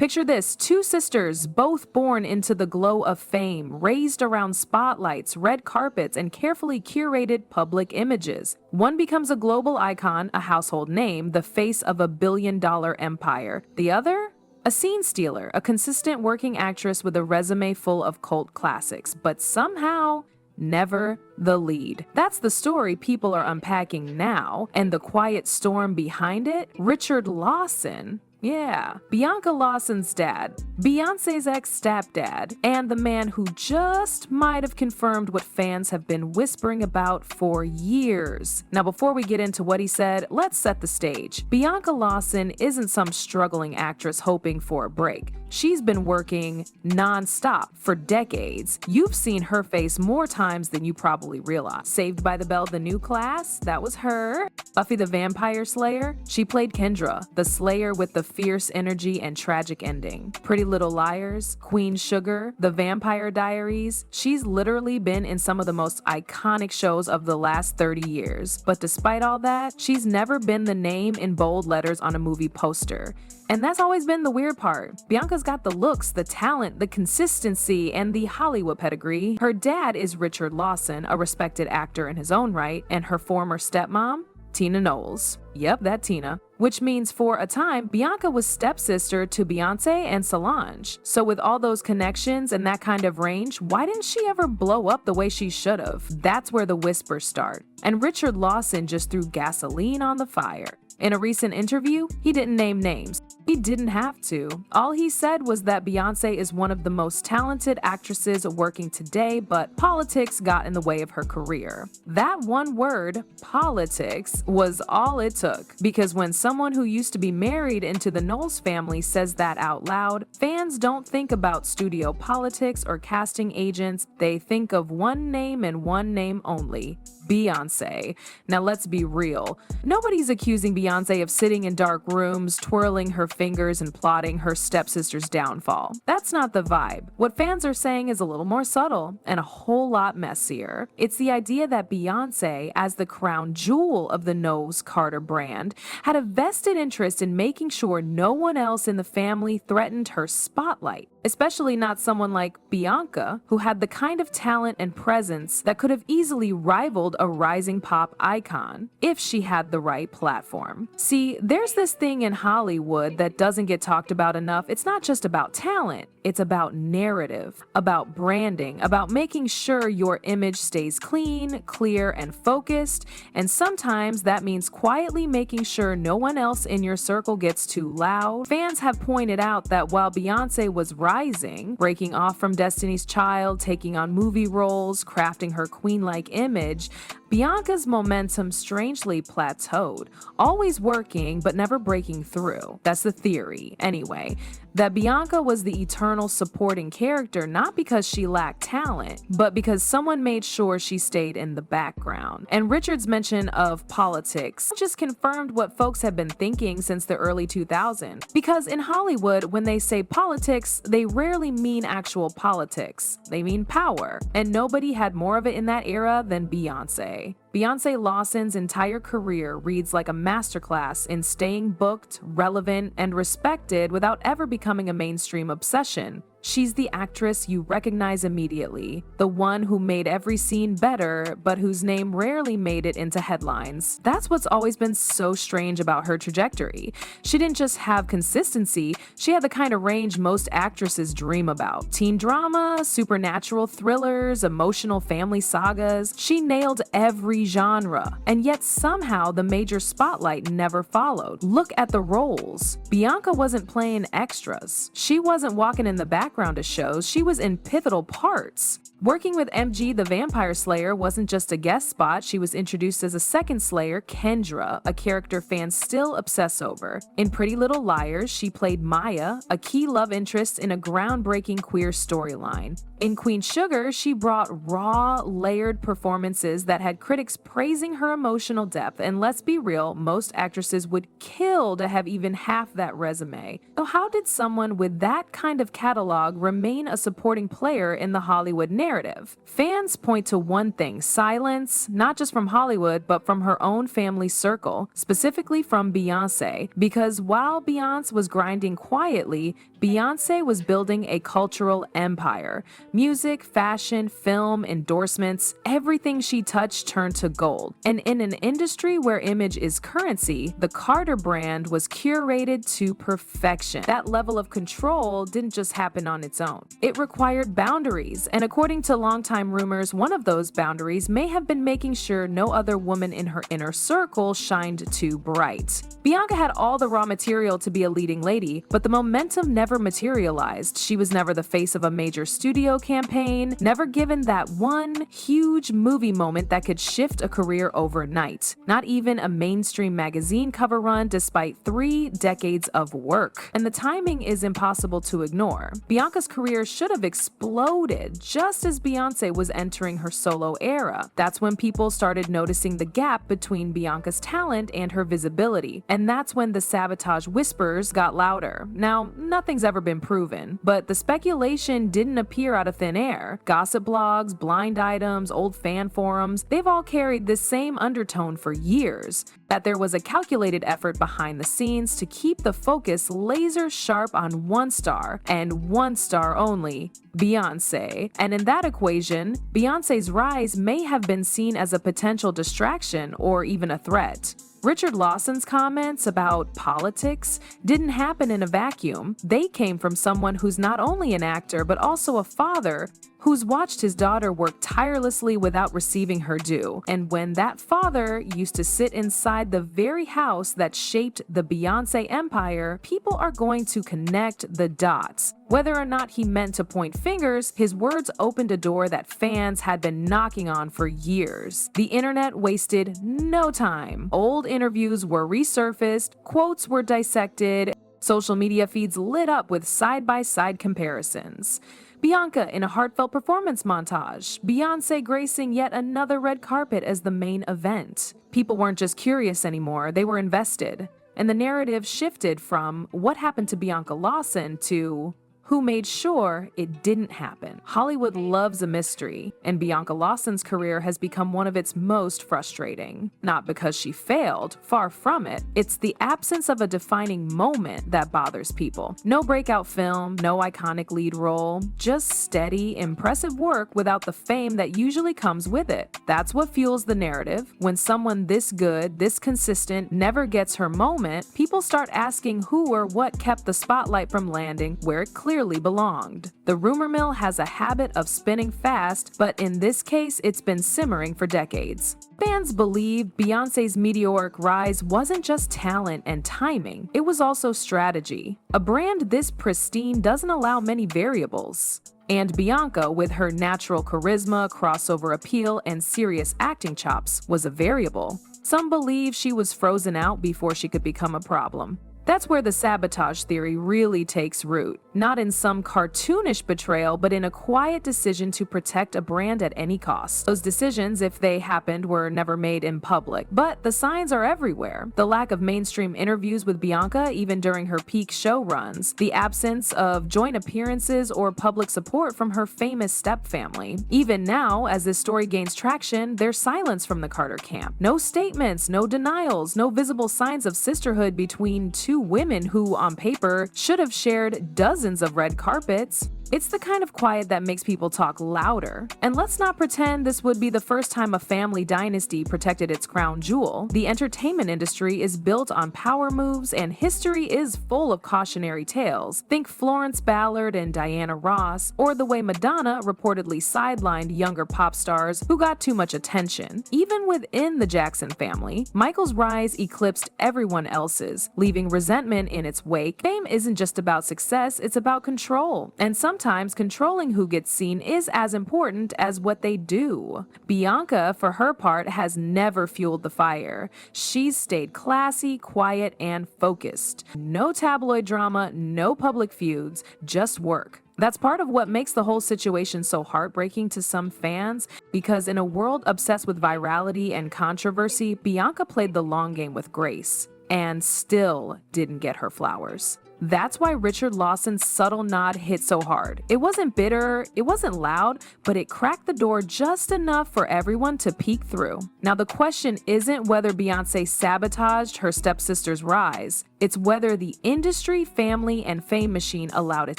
Picture this, two sisters, both born into the glow of fame, raised around spotlights, red carpets, and carefully curated public images. One becomes a global icon, a household name, the face of a billion-dollar empire. The other? A scene stealer, a consistent working actress with a resume full of cult classics, but somehow never the lead. That's the story people are unpacking now, and the quiet storm behind it? Richard Lawson. Yeah, Bianca Lawson's dad, Beyoncé's ex-stepdad, and the man who just might have confirmed what fans have been whispering about for years. Now, before we get into what he said, let's set the stage. Bianca Lawson isn't some struggling actress hoping for a break. She's been working non-stop for decades. You've seen her face more times than you probably realize. Saved by the Bell, The New Class, that was her. Buffy the Vampire Slayer, she played Kendra, the Slayer with the fierce energy and tragic ending. Pretty Little Liars, Queen Sugar, The Vampire Diaries. She's literally been in some of the most iconic shows of the last 30 years. But despite all that, she's never been the name in bold letters on a movie poster. And that's always been the weird part. Bianca's got the looks, the talent, the consistency, and the Hollywood pedigree. Her dad is Richard Lawson, a respected actor in his own right, and her former stepmom, Tina Knowles. Yep, that Tina. Which means for a time, Bianca was stepsister to Beyoncé and Solange. So with all those connections and that kind of range, why didn't she ever blow up the way she should have? That's where the whispers start. And Richard Lawson just threw gasoline on the fire. In a recent interview, he didn't name names. He didn't have to. All he said was that Beyoncé is one of the most talented actresses working today, but politics got in the way of her career. That one word, politics, was all it took. Because when someone who used to be married into the Knowles family says that out loud, fans don't think about studio politics or casting agents. They think of one name and one name only: Beyoncé. Now let's be real. Nobody's accusing Beyoncé of sitting in dark rooms, twirling her fingers and plotting her stepsister's downfall. That's not the vibe. What fans are saying is a little more subtle and a whole lot messier. It's the idea that Beyoncé, as the crown jewel of the Knowles Carter brand, had a vested interest in making sure no one else in the family threatened her spotlight. Especially not someone like Bianca, who had the kind of talent and presence that could have easily rivaled a rising pop icon if she had the right platform. See, there's this thing in Hollywood that doesn't get talked about enough. It's not just about talent. It's about narrative, about branding, about making sure your image stays clean, clear, and focused. And sometimes that means quietly making sure no one else in your circle gets too loud. Fans have pointed out that while Beyoncé was rising, breaking off from Destiny's Child, taking on movie roles, crafting her queen-like image, Bianca's momentum strangely plateaued, always working but never breaking through. That's the theory, anyway. That Bianca was the eternal supporting character not because she lacked talent, but because someone made sure she stayed in the background. And Richard's mention of politics just confirmed what folks have been thinking since the early 2000s. Because in Hollywood, when they say politics, they rarely mean actual politics. They mean power. And nobody had more of it in that era than Beyoncé. Beyoncé Lawson's entire career reads like a masterclass in staying booked, relevant, and respected without ever becoming a mainstream obsession. She's the actress you recognize immediately, the one who made every scene better, but whose name rarely made it into headlines. That's what's always been so strange about her trajectory. She didn't just have consistency, she had the kind of range most actresses dream about. Teen drama, supernatural thrillers, emotional family sagas. She nailed every genre, and yet somehow the major spotlight never followed. Look at the roles. Bianca wasn't playing extras. She wasn't walking in the background of shows, she was in pivotal parts. Working with MG the Vampire Slayer wasn't just a guest spot, she was introduced as a second Slayer, Kendra, a character fans still obsess over. In Pretty Little Liars, she played Maya, a key love interest in a groundbreaking queer storyline. In Queen Sugar, she brought raw, layered performances that had critics praising her emotional depth, and let's be real, most actresses would kill to have even half that resume. So how did someone with that kind of catalog remain a supporting player in the Hollywood narrative? narrative. Fans point to one thing: silence, not just from Hollywood, but from her own family circle, specifically from Beyoncé. Because while Beyoncé was grinding quietly, Beyoncé was building a cultural empire. Music, fashion, film, endorsements, everything she touched turned to gold. And in an industry where image is currency, the Carter brand was curated to perfection. That level of control didn't just happen on its own. It required boundaries, and according to longtime rumors, one of those boundaries may have been making sure no other woman in her inner circle shined too bright. Bianca had all the raw material to be a leading lady, but the momentum never materialized. She was never the face of a major studio campaign, never given that one huge movie moment that could shift a career overnight. Not even a mainstream magazine cover run despite 3 decades of work. And the timing is impossible to ignore. Bianca's career should have exploded just as Beyoncé was entering her solo era. That's when people started noticing the gap between Bianca's talent and her visibility. And that's when the sabotage whispers got louder. Now, nothing's ever been proven, but the speculation didn't appear out of thin air. Gossip blogs, blind items, old fan forums, they've all carried this same undertone for years. That there was a calculated effort behind the scenes to keep the focus laser sharp on one star, and one star only: Beyoncé. And in that equation, Beyoncé's rise may have been seen as a potential distraction or even a threat. Richard Lawson's comments about politics didn't happen in a vacuum. They came from someone who's not only an actor but also a father who's watched his daughter work tirelessly without receiving her due. And when that father used to sit inside the very house that shaped the Beyoncé empire, people are going to connect the dots. Whether or not he meant to point fingers, his words opened a door that fans had been knocking on for years. The internet wasted no time. Old interviews were resurfaced, quotes were dissected, social media feeds lit up with side-by-side comparisons. Bianca in a heartfelt performance montage, Beyoncé gracing yet another red carpet as the main event. People weren't just curious anymore, they were invested. And the narrative shifted from what happened to Bianca Lawson to who made sure it didn't happen. Hollywood loves a mystery, and Bianca Lawson's career has become one of its most frustrating. Not because she failed, far from it. It's the absence of a defining moment that bothers people. No breakout film, no iconic lead role, just steady, impressive work without the fame that usually comes with it. That's what fuels the narrative. When someone this good, this consistent, never gets her moment, people start asking who or what kept the spotlight from landing where it clearly belonged. The rumor mill has a habit of spinning fast, but in this case, it's been simmering for decades. Fans believe Beyoncé's meteoric rise wasn't just talent and timing, it was also strategy. A brand this pristine doesn't allow many variables. And Bianca, with her natural charisma, crossover appeal, and serious acting chops, was a variable. Some believe she was frozen out before she could become a problem. That's where the sabotage theory really takes root. Not in some cartoonish betrayal, but in a quiet decision to protect a brand at any cost. Those decisions, if they happened, were never made in public, but the signs are everywhere. The lack of mainstream interviews with Bianca, even during her peak show runs. The absence of joint appearances or public support from her famous stepfamily. Even now, as this story gains traction, there's silence from the Carter camp. No statements, no denials, no visible signs of sisterhood between two women who, on paper, should have shared dozens of red carpets. It's the kind of quiet that makes people talk louder. And let's not pretend this would be the first time a family dynasty protected its crown jewel. The entertainment industry is built on power moves, and history is full of cautionary tales. Think Florence Ballard and Diana Ross, or the way Madonna reportedly sidelined younger pop stars who got too much attention. Even within the Jackson family, Michael's rise eclipsed everyone else's, leaving resentment in its wake. Fame isn't just about success, it's about control. And sometimes controlling who gets seen is as important as what they do. Bianca, for her part, has never fueled the fire. She's stayed classy, quiet, and focused. No tabloid drama, no public feuds, just work. That's part of what makes the whole situation so heartbreaking to some fans, because in a world obsessed with virality and controversy, Bianca played the long game with grace and still didn't get her flowers. That's why Richard Lawson's subtle nod hit so hard. It wasn't bitter, it wasn't loud, but it cracked the door just enough for everyone to peek through. Now, the question isn't whether Beyoncé sabotaged her stepsister's rise. It's whether the industry, family, and fame machine allowed it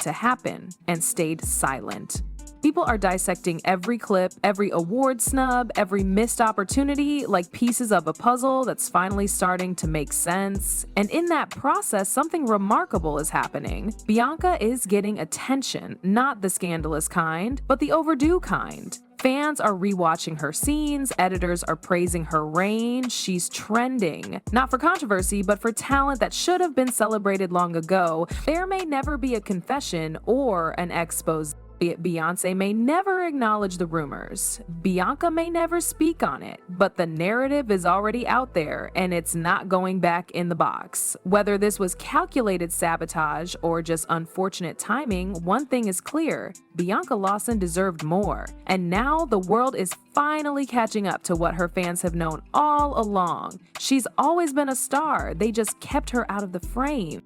to happen and stayed silent. People are dissecting every clip, every award snub, every missed opportunity like pieces of a puzzle that's finally starting to make sense. And in that process, something remarkable is happening. Bianca is getting attention, not the scandalous kind, but the overdue kind. Fans are rewatching her scenes, editors are praising her range, she's trending. Not for controversy, but for talent that should have been celebrated long ago. There may never be a confession or an expose. Beyoncé may never acknowledge the rumors. Bianca may never speak on it, but the narrative is already out there and it's not going back in the box. Whether this was calculated sabotage or just unfortunate timing, one thing is clear: Bianca Lawson deserved more. And now the world is finally catching up to what her fans have known all along. She's always been a star, they just kept her out of the frame.